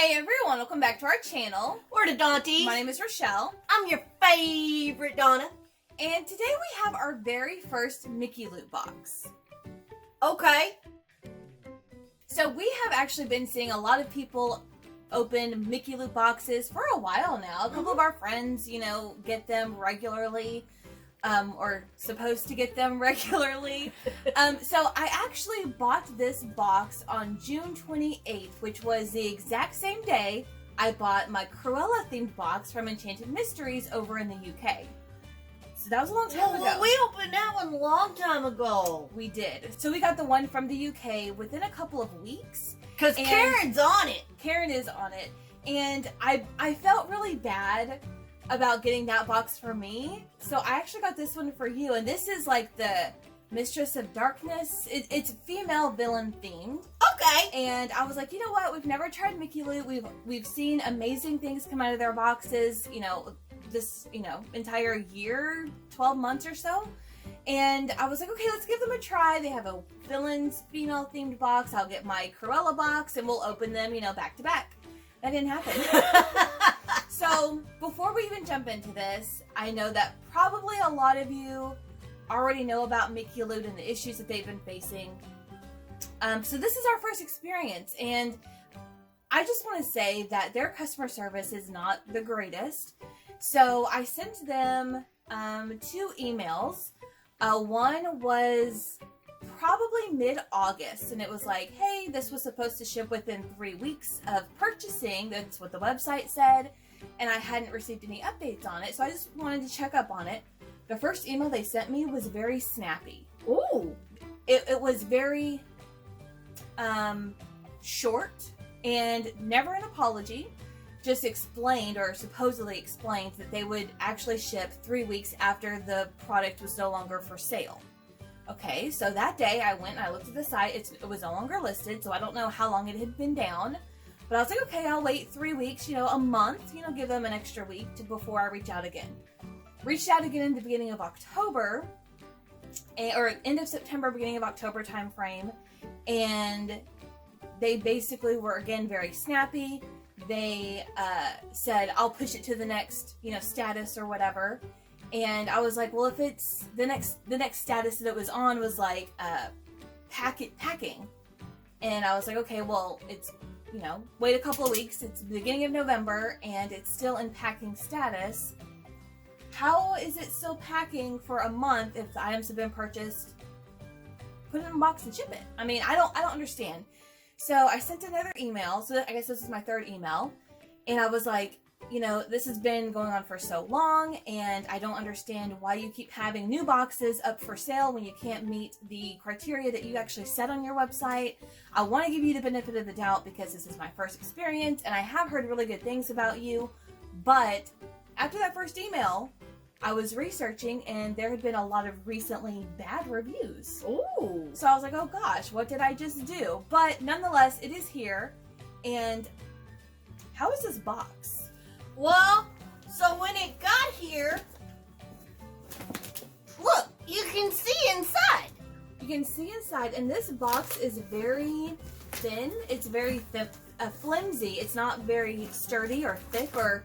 Hey everyone, welcome back to our channel. We're the Dawnties. My name is Rochelle. I'm your favorite Donna. And today we have our very first Mickey loot box. Okay. So we have actually been seeing a lot of people open Mickey loot boxes for a while now. A couple of our friends, get them regularly. Or supposed to get them regularly. So I actually bought this box on June 28th, which was the exact same day I bought my Cruella themed box from Enchanted Mysteries over in the UK. So that was a long time ago. We opened that one a long time ago. We did. So we got the one from the UK within a couple of weeks. Because Karen's on it. Karen is on it. And I felt really bad about getting that box for me. So I actually got this one for you. And this is like the Mistress of Darkness. It's female villain themed. Okay. And I was like, you know what? We've never tried Mickey Loot. We've seen amazing things come out of their boxes, this, entire year, 12 months or so. And I was like, okay, let's give them a try. They have a villains female themed box. I'll get my Cruella box and we'll open them, back to back. That didn't happen. So before we even jump into this, I know that probably a lot of you already know about Mickey Loot and the issues that they've been facing. So this is our first experience, and I just want to say that their customer service is not the greatest. So I sent them 2 emails. One was probably mid-August, and it was like, hey, this was supposed to ship within 3 weeks of purchasing. That's what the website said, and I hadn't received any updates on it, so I just wanted to check up on it. The first email they sent me was very snappy. Ooh. It was very short and never an apology. Just explained, or supposedly explained, that they would actually ship 3 weeks after the product was no longer for sale. Okay, so that day I went and I looked at the site. It was no longer listed, so I don't know how long it had been down. But I was like, okay, I'll wait 3 weeks, a month, give them an extra week before I reach out again. Reached out again in the beginning of October, or end of September, beginning of October time frame, and they basically were, again, very snappy. They said, I'll push it to the next, status or whatever. And I was like, well, if it's the next status that it was on was like packing. And I was like, okay, well, it's, wait a couple of weeks. It's the beginning of November and it's still in packing status. How is it still packing for a month if the items have been purchased? Put it in a box and ship it. I mean, I don't understand. So I sent another email. So I guess this is my 3rd email. And I was like, this has been going on for so long, and I don't understand why you keep having new boxes up for sale when you can't meet the criteria that you actually set on your website. I want to give you the benefit of the doubt because this is my first experience, and I have heard really good things about you. But after that first email, I was researching, and there had been a lot of recently bad reviews. Ooh. So I was like, oh gosh, what did I just do? But nonetheless, it is here, and how is this box? Well, so when it got here, look, you can see inside. You can see inside, and this box is very thin. It's very flimsy. It's not very sturdy or thick, or,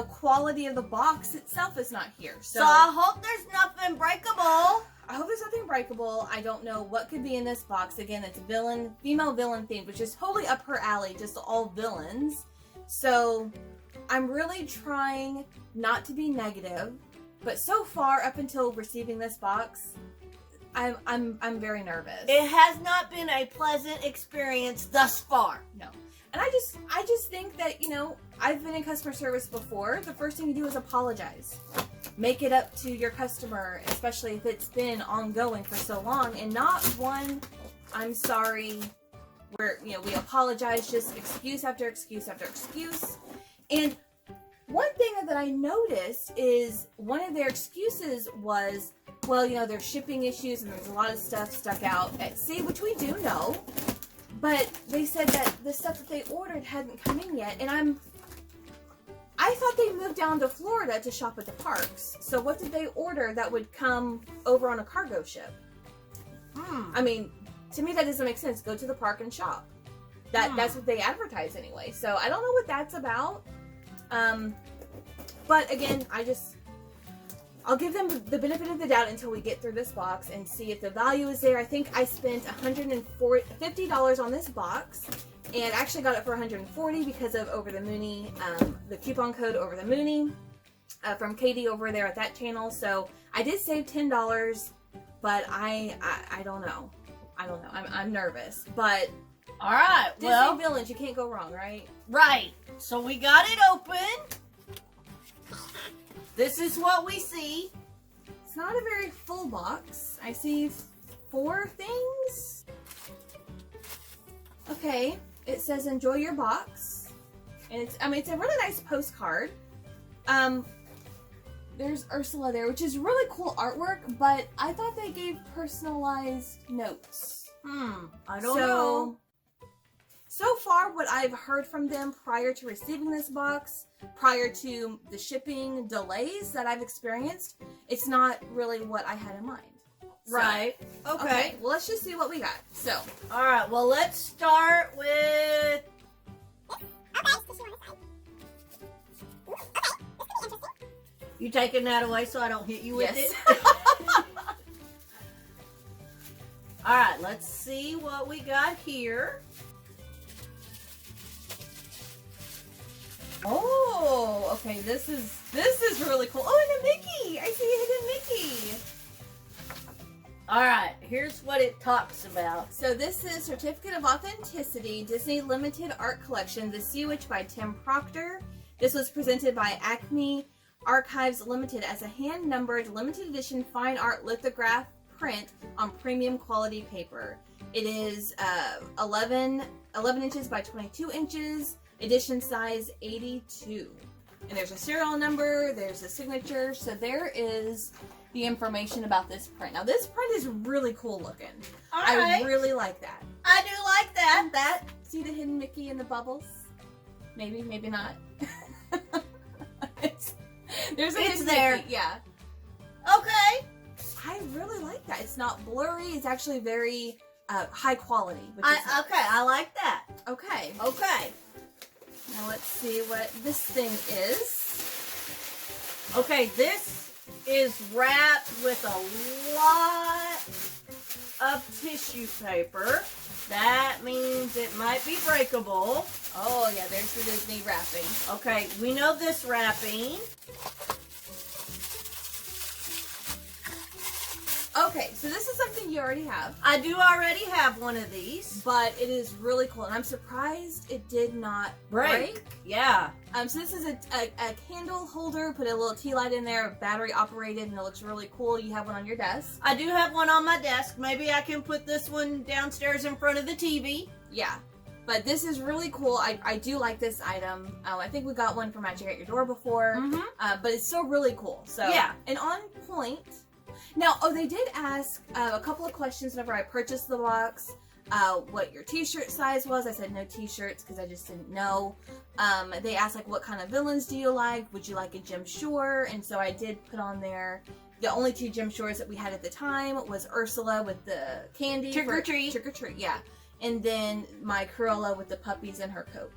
quality of the box itself is not here. So I hope there's nothing breakable. I hope there's nothing breakable. I don't know what could be in this box. Again, it's female villain themed, which is totally up her alley, just all villains. So I'm really trying not to be negative, but so far, up until receiving this box, I'm very nervous. It has not been a pleasant experience thus far. No. And I just think that, I've been in customer service before. The first thing you do is apologize. Make it up to your customer, especially if it's been ongoing for so long, and not one, I'm sorry, where, we apologize, just excuse after excuse after excuse. And one thing that I noticed is one of their excuses was, well, there's shipping issues and there's a lot of stuff stuck out at sea, which we do know. But they said that the stuff that they ordered hadn't come in yet. And I thought they moved down to Florida to shop at the parks. So what did they order that would come over on a cargo ship? I mean, to me that doesn't make sense. Go to the park and shop. That's what they advertise anyway. So I don't know what that's about. But again, I'll give them the benefit of the doubt until we get through this box and see if the value is there. I think I spent $150 on this box, and I actually got it for $140 because of Over the Mooney, the coupon code Over the Mooney from Katie over there at that channel. So I did save $10, but I don't know. I'm nervous, but all right. Disney Well, Villains, you can't go wrong, right? right. So we got it open. This is what we see. It's not a very full box. I see 4 things. Okay, it says enjoy your box. And it's a really nice postcard. There's Ursula there, which is really cool artwork, but I thought they gave personalized notes. I don't know. So far, what I've heard from them prior to receiving this box, prior to the shipping delays that I've experienced, it's not really what I had in mind. So, Right. Okay. well, let's just see what we got. So, All right. Well, let's start with. You taking that away so I don't hit you with yes. it? All right. Let's see what we got here. Oh, okay. This is really cool. Oh, and a Mickey. I see a hidden Mickey. All right. Here's what it talks about. So this is Certificate of Authenticity, Disney Limited Art Collection, The Sea Witch by Tim Proctor. This was presented by Acme Archives Limited as a hand-numbered limited edition fine art lithograph print on premium quality paper. It is 11 inches by 22 inches, edition size 82. And there's a serial number, there's a signature, so there is the information about this print. Now this print is really cool looking. All I right. really like that. I do like that. And that, see the hidden Mickey in the bubbles? Maybe, maybe not. There's a hidden there. Mickey, yeah. Okay. I really like that. It's not blurry. It's actually very high quality. Which is Okay. I like that. okay. Okay. Now let's see what this thing is. Okay. This is wrapped with a lot of tissue paper. That means it might be breakable. Oh yeah, there's the Disney wrapping. Okay, we know this wrapping. Okay, so this is something you already have, I do already have one of these. but it is really cool, and I'm surprised it did not break. Yeah. So this is a candle holder. Put a little tea light in there, battery operated, and it looks really cool. You have one on your desk. I do have one on my desk. Maybe I can put this one downstairs in front of the TV. Yeah, but this is really cool. I do like this item. I think we got one for Magic at Your Door before, but it's still really cool. So Yeah. and on point. Now, they did ask a couple of questions whenever I purchased the box. What your t-shirt size was. I said no t-shirts because I just didn't know. They asked like what kind of villains do you like? Would you like a Jim Shore? And so I did put on there the only 2 Jim Shores that we had at the time was Ursula with the candy. Trick or treat. Trick or treat, yeah. And then my Cruella with the puppies in her coat.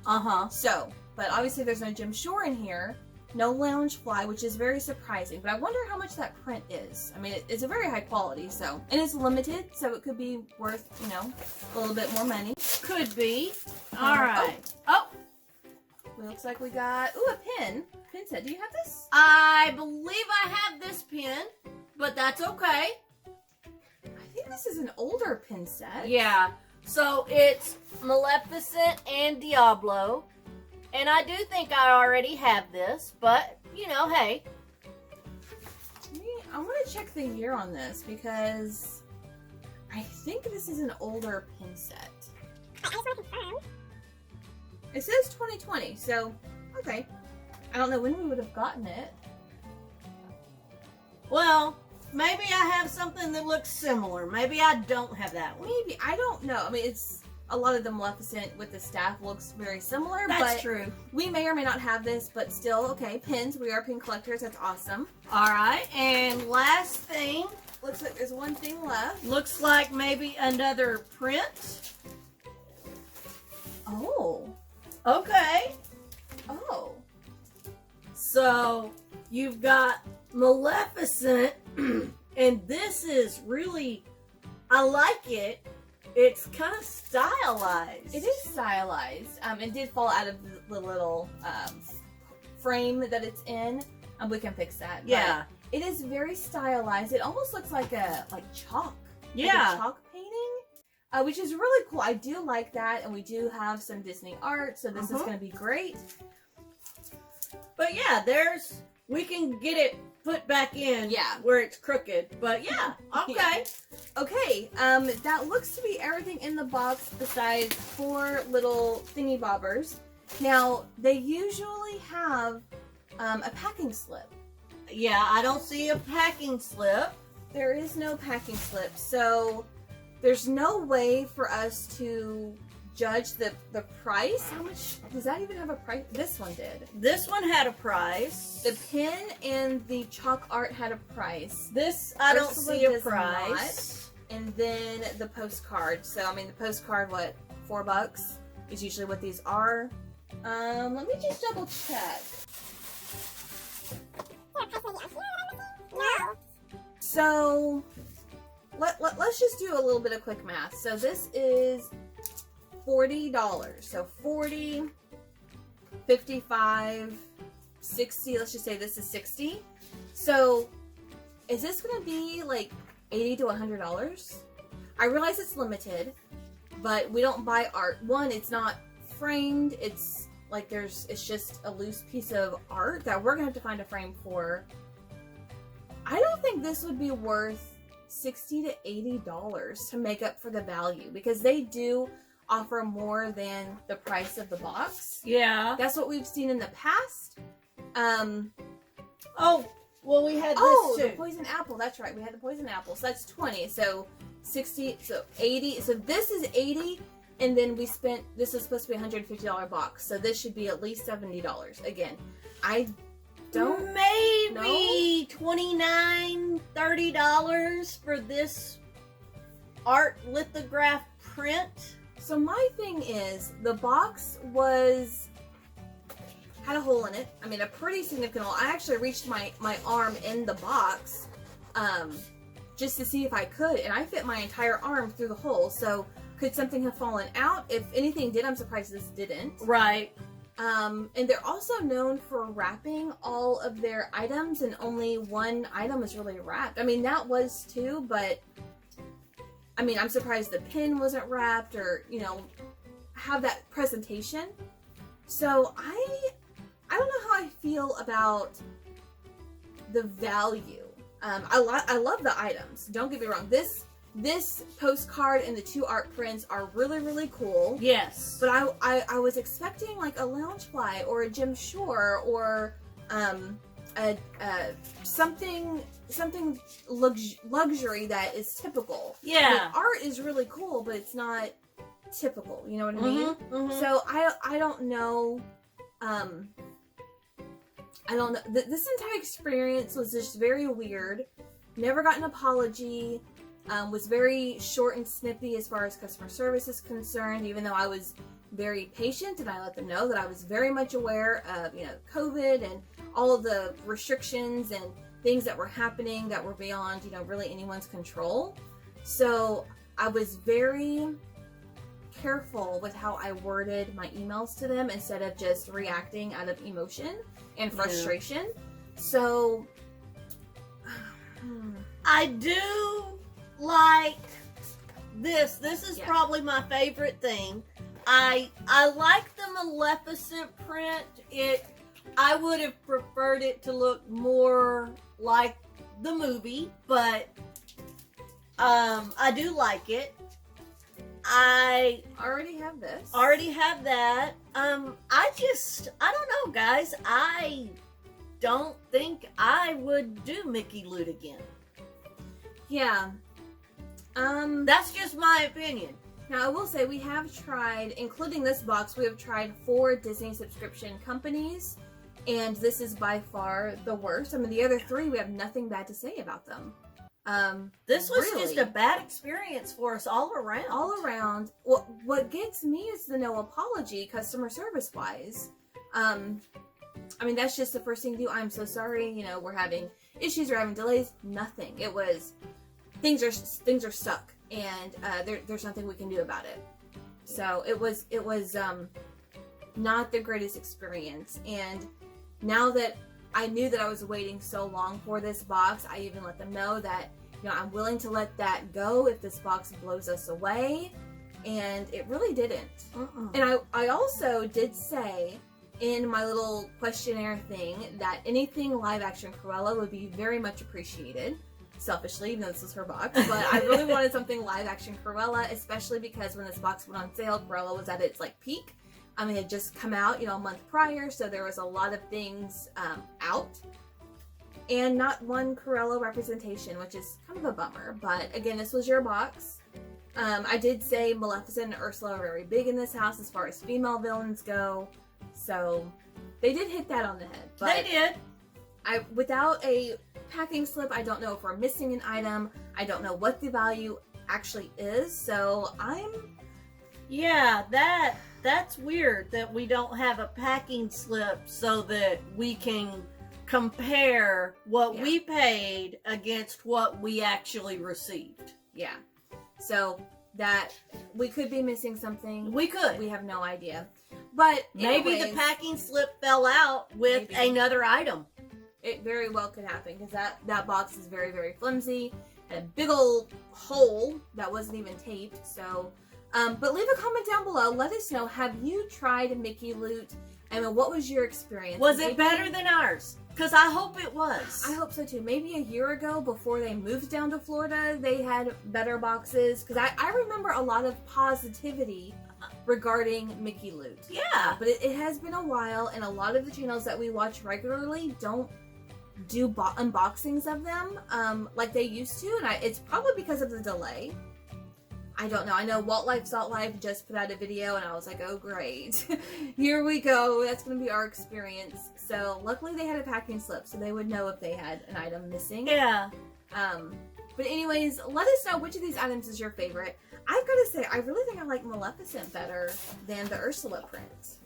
So, but obviously there's no Jim Shore in here. No lounge fly, which is very surprising. But I wonder how much that print is. I mean, it's a very high quality, so. And it's limited, so it could be worth, a little bit more money. Could be. All right. Oh, It looks like we got, a pin. Pin set. Do you have this? I believe I have this pin, but that's okay. I think this is an older pin set. Yeah. So it's Maleficent and Diablo. And I do think I already have this, but, hey. I want to check the year on this because I think this is an older pin set. I just want to confirm. It says 2020, so, okay. I don't know when we would have gotten it. Well, maybe I have something that looks similar. Maybe I don't have that one. Maybe, I don't know. I mean, it's a lot of the Maleficent with the staff looks very similar, That's but true. we may or may not have this, but still, okay, pins. We are pin collectors. That's awesome. All right, and last thing, Looks like there's one thing left. looks like maybe another print. Oh. Okay. Oh. So you've got Maleficent, and this is really, I like it. It's kind of stylized. It is stylized. It did fall out of the little frame that it's in. We can fix that. Yeah. But it is very stylized. It almost looks like chalk. Yeah. Like a chalk painting, which is really cool. I do like that, and we do have some Disney art, so this is going to be great. But yeah, we can get it put back in where it's crooked. But yeah, okay. Yeah. Okay, that looks to be everything in the box besides 4 little thingy bobbers. Now, they usually have a packing slip. Yeah, I don't see a packing slip. There is no packing slip, so there's no way for us to judge the price. How much does that even have a price? This one did. This one had a price. The pin and the chalk art had a price. This I don't Ursula see a does price. not. And then the postcard. So I mean, the postcard, what, $4 is usually what these are. Let me just double check. No. So let's just do a little bit of quick math. So this is $40. So 40, 55, 60. Let's just say this is 60. So is this going to be like $80 to $100? I realize it's limited, but we don't buy art. One, it's not framed. It's like it's just a loose piece of art that we're going to have to find a frame for. I don't think this would be worth $60 to $80 to make up for the value, because they do offer more than the price of the box. Yeah. That's what we've seen in the past. Oh, well, we had this too. The poison apple. That's right. We had the poison apple. So that's 20. So 60. So 80. So this is 80. And then we spent, this is supposed to be a $150 box. So this should be at least $70. Again, I don't maybe $29, $30 for this art lithograph print. So my thing is, the box had a hole in it. I mean, a pretty significant hole. I actually reached my arm in the box just to see if I could, and I fit my entire arm through the hole. So could something have fallen out? If anything did, I'm surprised this didn't. Right. And they're also known for wrapping all of their items, and only one item is really wrapped. I mean, that was too, but I mean, I'm surprised the pin wasn't wrapped, or, you know, have that presentation. So I don't know how I feel about the value. I love the items. Don't get me wrong. This postcard and the 2 art prints are really, really cool. Yes. But I was expecting like a Loungefly or a Jim Shore or something luxury that is typical. Yeah. Like, art is really cool, but it's not typical. You know what I mean? Mm-hmm. So I don't know. I don't know. This entire experience was just very weird. Never got an apology. Was very short and snippy as far as customer service is concerned, even though I was very patient and I let them know that I was very much aware of, you know, COVID and all of the restrictions and things that were happening that were beyond, you know, really anyone's control. So I was very careful with how I worded my emails to them instead of just reacting out of emotion and frustration. Yeah. So I do like this. This is probably my favorite thing. I like the Maleficent print. I would have preferred it to look more like the movie, but I do like it. I already have this. Already have that. I don't know, guys. I don't think I would do Mickey Loot again. Yeah. That's just my opinion. Now, I will say we have tried, including this box, we have tried 4 Disney subscription companies, and this is by far the worst. I mean, the other 3, we have nothing bad to say about them. This was really, just a bad experience for us all around. all around. What gets me is the no apology, customer service wise. I mean, that's just the first thing to do. I'm so sorry. You know, we're having issues. We're having delays. Nothing. It was things are stuck, and there's nothing we can do about it. So it was not the greatest experience. And now that I knew that I was waiting so long for this box, I even let them know that, you know, I'm willing to let that go if this box blows us away. And it really didn't. And I also did say in my little questionnaire thing that anything live action Cruella would be very much appreciated. Selfishly, even though this was her box, but I really wanted something live action Cruella, especially because when this box went on sale, Cruella was at its like peak. I mean, it had just come out, you know, a month prior, so there was a lot of things out, and not one Cruella representation, which is kind of a bummer. But again, this was your box. I did say Maleficent and Ursula are very big in this house as far as female villains go, so they did hit that on the head. But they did. Without a packing slip, I don't know if we're missing an item. I don't know what the value actually is, so Yeah, that's weird that we don't have a packing slip so that we can compare what we paid against what we actually received. Yeah. So that we could be missing something. We could. We have no idea. But maybe anyways, the packing slip fell out with another item. It very well could happen, because that box is very, very flimsy and a big old hole that wasn't even taped. So, but leave a comment down below. Let us know, have you tried Mickey Loot? And what was your experience? Was it better than ours? Because I hope it was. I hope so too. Maybe a year ago, before they moved down to Florida, they had better boxes. Because I remember a lot of positivity regarding Mickey Loot. Yeah. But it has been a while, and a lot of the channels that we watch regularly don't do unboxings of them like they used to, and it's probably because of the delay. I don't know. I know Walt Life Salt Life just put out a video, and I was like, oh great, here we go, that's gonna be our experience. So luckily they had a packing slip, so they would know if they had an item missing. Yeah. But anyways, let us know which of these items is your favorite. I've got to say, I really think I like Maleficent better than the Ursula print.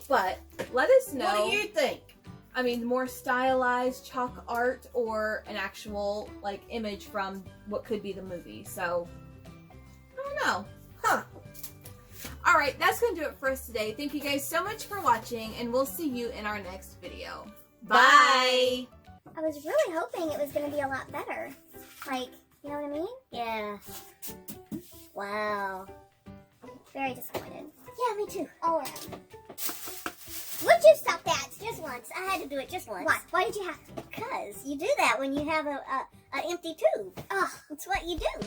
But let us know. What do you think? I mean, more stylized chalk art or an actual, like, image from what could be the movie. So, I don't know. Huh. Alright, that's going to do it for us today. Thank you guys so much for watching, and we'll see you in our next video. Bye! I was really hoping it was going to be a lot better. Like, you know what I mean? Yeah. Wow. Very disappointed. Yeah, me too. All around. Would you stop that? Just once. I had to do it just once. Why? Why did you have to? Because you do that when you have a empty tube. Oh, it's what you do.